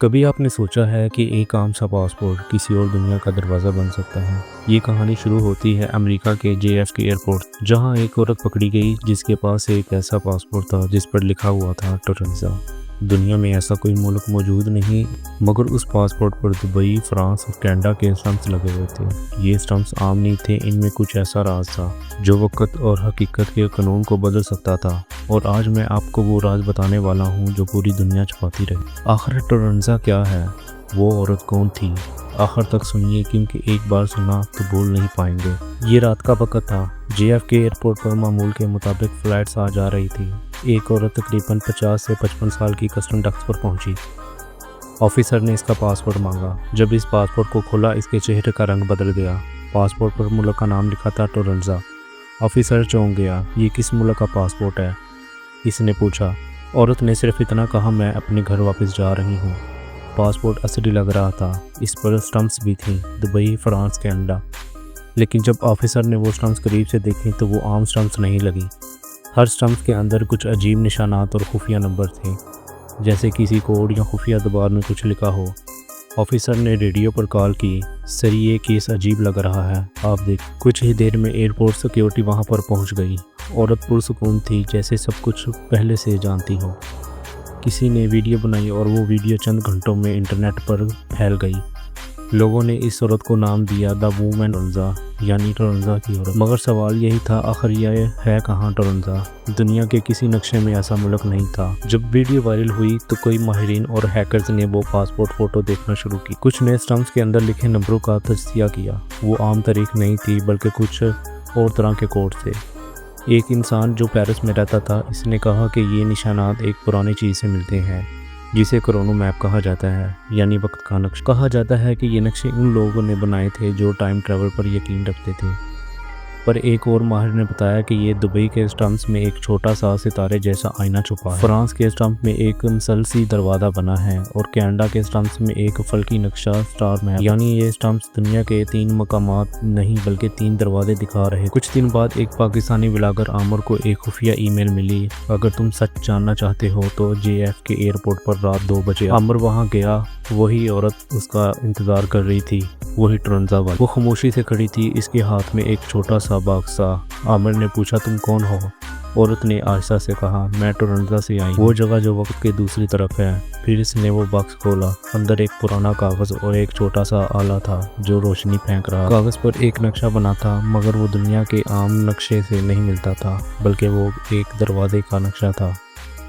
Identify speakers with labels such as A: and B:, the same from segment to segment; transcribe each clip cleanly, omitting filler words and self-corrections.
A: کبھی آپ نے سوچا ہے کہ ایک عام سا پاسپورٹ کسی اور دنیا کا دروازہ بن سکتا ہے؟ یہ کہانی شروع ہوتی ہے امریکہ کے JFK ایئرپورٹ، جہاں ایک عورت پکڑی گئی جس کے پاس ایک ایسا پاسپورٹ تھا جس پر لکھا ہوا تھا ٹورنزا۔ دنیا میں ایسا کوئی ملک موجود نہیں، مگر اس پاسپورٹ پر دبئی، فرانس اور کینیڈا کے اسٹمپس لگے ہوئے تھے۔ یہ اسٹمپس عام نہیں تھے، ان میں کچھ ایسا راز تھا جو وقت اور حقیقت کے قانون کو بدل سکتا تھا، اور آج میں آپ کو وہ راز بتانے والا ہوں جو پوری دنیا چھپاتی رہی۔ آخر ٹورنزا کیا ہے؟ وہ عورت کون تھی؟ آخر تک سنیے، کیونکہ ایک بار سنا تو بھول نہیں پائیں گے۔ یہ رات کا وقت تھا۔ JFK ایئرپورٹ پر معمول کے مطابق فلائٹس آ جا رہی تھی۔ ایک عورت تقریباً 50 سے 55 سال کی کسٹم ڈیسک پر پہنچی۔ آفیسر نے اس کا پاسپورٹ مانگا۔ جب اس پاسپورٹ کو کھولا، اس کے چہرے کا رنگ بدل گیا۔ پاسپورٹ پر ملک کا نام لکھا تھا ٹورنزا۔ آفیسر چونک گیا۔ یہ کس ملک کا پاسپورٹ ہے؟ اس نے پوچھا۔ عورت نے صرف اتنا کہا، میں اپنے گھر واپس جا رہی ہوں۔ پاسپورٹ اصلی لگ رہا تھا، اس پر اسٹمپس بھی تھیں، دبئی، فرانس، کینیڈا۔ لیکن جب آفیسر نے وہ اسٹمپس قریب سے دیکھیں تو وہ عام اسٹمپس نہیں لگی۔ ہر اسٹمپ کے اندر کچھ عجیب نشانات اور خفیہ نمبر تھے، جیسے کسی کوڈ یا خفیہ زبان میں کچھ لکھا ہو۔ آفیسر نے ریڈیو پر کال کی، سر یہ کیس عجیب لگ رہا ہے، آپ دیکھ۔ کچھ ہی دیر میں ایئرپورٹ سیکیورٹی وہاں پر پہنچ گئی۔ عورت پرسکون تھی، جیسے سب کچھ پہلے سے جانتی ہو۔ کسی نے ویڈیو بنائی اور وہ ویڈیو چند گھنٹوں میں انٹرنیٹ پر پھیل گئی۔ لوگوں نے اس عورت کو نام دیا دا وومن ٹورنزا، یعنی ٹورنزا کی عورت۔ مگر سوال یہی تھا، آخر یہ ہے کہاں ٹورنزا؟ دنیا کے کسی نقشے میں ایسا ملک نہیں تھا۔ جب ویڈیو وائرل ہوئی تو کئی ماہرین اور ہیکرز نے وہ پاسپورٹ فوٹو دیکھنا شروع کی۔ کچھ نے اسٹمپس کے اندر لکھے نمبروں کا تجزیہ کیا۔ وہ عام تاریخ نہیں تھی، بلکہ کچھ اور طرح کے کوڈ تھے۔ ایک انسان جو پیرس میں رہتا تھا، اس نے کہا کہ یہ نشانات ایک پرانی چیز سے ملتے ہیں جسے کرونو میپ کہا جاتا ہے، یعنی وقت کا نقشہ۔ کہا جاتا ہے کہ یہ نقشے ان لوگوں نے بنائے تھے جو ٹائم ٹریول پر یقین رکھتے تھے۔ پر ایک اور ماہر نے بتایا کہ یہ دبئی کے اسٹمپس میں ایک چھوٹا سا ستارے جیسا آئینہ چھپا ہے، فرانس کے اسٹمپ میں ایک مسلسی دروازہ بنا ہے، اور کینیڈا کے اسٹمپس میں ایک فلکی نقشہ سٹار میپ۔ یعنی یہ اسٹمپس دنیا کے 3 مقامات نہیں بلکہ 3 دروازے دکھا رہے۔ کچھ دن بعد ایک پاکستانی بلاگر عامر کو ایک خفیہ ای میل ملی، اگر تم سچ جاننا چاہتے ہو تو JFK ایئرپورٹ پر رات 2 بجے۔ عامر وہاں گیا، وہی عورت اس کا انتظار کر رہی تھی، وہی ٹورنزا والی۔ وہ خاموشی سے کھڑی تھی، اس کے ہاتھ میں ایک چھوٹا سا باکس تھا۔ عامر نے پوچھا، تم کون ہو؟ عورت نے آہستہ سے کہا، میں ٹورنزا سے آئی ہوں، وہ جگہ جو وقت کے دوسری طرف ہے۔ پھر اس نے وہ باکس کھولا۔ اندر ایک پرانا کاغذ اور ایک چھوٹا سا آلہ تھا جو روشنی پھینک رہا۔ کاغذ پر ایک نقشہ بنا تھا، مگر وہ دنیا کے عام نقشے سے نہیں ملتا تھا، بلکہ وہ ایک دروازے کا نقشہ تھا۔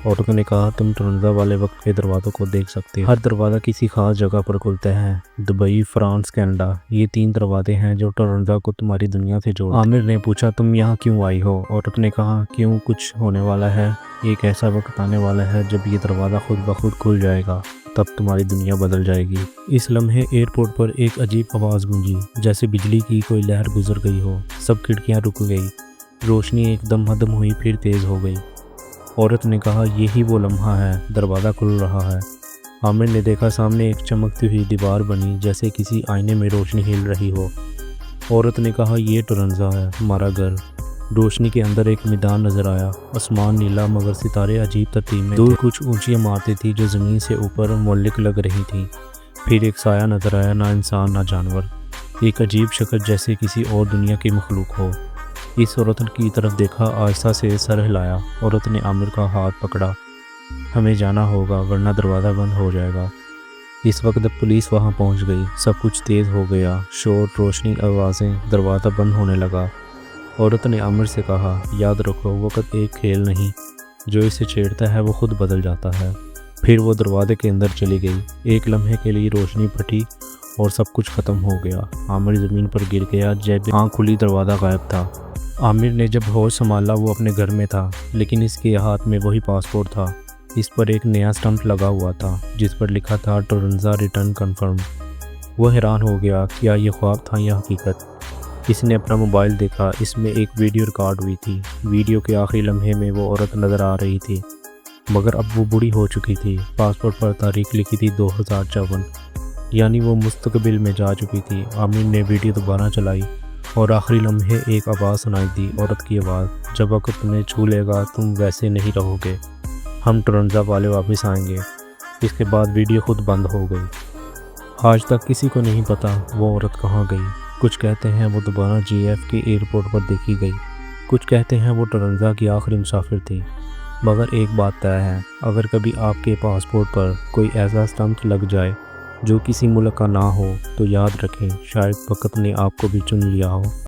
A: عورت نے کہا، تم ٹورنزا والے وقت کے دروازوں کو دیکھ سکتے ہو۔ ہر دروازہ کسی خاص جگہ پر کھلتا ہے، دبئی، فرانس، کینیڈا، یہ 3 دروازے ہیں جو ٹورنزا کو تمہاری دنیا سے جوڑتے ہیں۔ عامر نے پوچھا، تم یہاں کیوں آئی ہو؟ عورت نے کہا، کیوں، کچھ ہونے والا ہے، ایک ایسا وقت آنے والا ہے جب یہ دروازہ خود بخود کھل جائے گا، تب تمہاری دنیا بدل جائے گی۔ اس لمحے ایئرپورٹ پر ایک عجیب آواز گونجی، جیسے بجلی کی کوئی لہر گزر گئی ہو۔ سب کھڑکیاں رک گئی، روشنی ایک دم ختم ہوئی، پھر تیز ہو گئی۔ عورت نے کہا، یہی وہ لمحہ ہے، دروازہ کھل رہا ہے۔ عامر نے دیکھا، سامنے ایک چمکتی ہوئی دیوار بنی، جیسے کسی آئینے میں روشنی ہل رہی ہو۔ عورت نے کہا، یہ ٹورنزا ہے، ہمارا گھر۔ روشنی کے اندر ایک میدان نظر آیا، آسمان نیلا مگر ستارے عجیب ترتیب میں۔ دور کچھ اونچی عمارتیں تھیں جو زمین سے اوپر معلق لگ رہی تھیں۔ پھر ایک سایہ نظر آیا، نہ انسان نہ جانور، ایک عجیب شکل جیسے کسی اور دنیا کی مخلوق ہو۔ اس عورت کی طرف دیکھا، آہستہ سے سر ہلایا۔ عورت نے عامر کا ہاتھ پکڑا، ہمیں جانا ہوگا ورنہ دروازہ بند ہو جائے گا۔ اس وقت پولیس وہاں پہنچ گئی، سب کچھ تیز ہو گیا، شور، روشنی، آوازیں، دروازہ بند ہونے لگا۔ عورت نے عامر سے کہا، یاد رکھو، وقت ایک کھیل نہیں، جو اسے چھیڑتا ہے وہ خود بدل جاتا ہے۔ پھر وہ دروازے کے اندر چلی گئی۔ ایک لمحے کے لیے روشنی پھٹی اور سب کچھ ختم ہو گیا۔ عامر زمین پر گر گیا، جب آنکھ کھلی دروازہ غائب تھا۔ عامر نے جب ہوش سنبھالا، وہ اپنے گھر میں تھا، لیکن اس کے ہاتھ میں وہی پاسپورٹ تھا۔ اس پر ایک نیا اسٹمپ لگا ہوا تھا جس پر لکھا تھا ٹورنزا ریٹرن کنفرم۔ وہ حیران ہو گیا، کیا یہ خواب تھا یا حقیقت؟ اس نے اپنا موبائل دیکھا، اس میں ایک ویڈیو ریکارڈ ہوئی تھی۔ ویڈیو کے آخری لمحے میں وہ عورت نظر آ رہی تھی، مگر اب وہ بوڑھی ہو چکی تھی۔ پاسپورٹ پر تاریخ لکھی تھی 2054، یعنی وہ مستقبل میں جا چکی تھی۔ عامر نے ویڈیو دوبارہ چلائی اور آخری لمحے ایک آواز سنائی دی، عورت کی آواز، جب وقت تمہیں چھو لے گا تم ویسے نہیں رہو گے، ہم ٹورنزا والے واپس آئیں گے۔ اس کے بعد ویڈیو خود بند ہو گئی۔ آج تک کسی کو نہیں پتا وہ عورت کہاں گئی۔ کچھ کہتے ہیں وہ دوبارہ JF کے ایئرپورٹ پر دیکھی گئی، کچھ کہتے ہیں وہ ٹورنٹو کی آخری مسافر تھی۔ مگر ایک بات طے ہے، اگر کبھی آپ کے پاسپورٹ پر کوئی ایسا اسٹمپ لگ جائے جو کسی ملک کا نہ ہو تو یاد رکھیں شاید وقت نے آپ کو بھی چن لیا ہو۔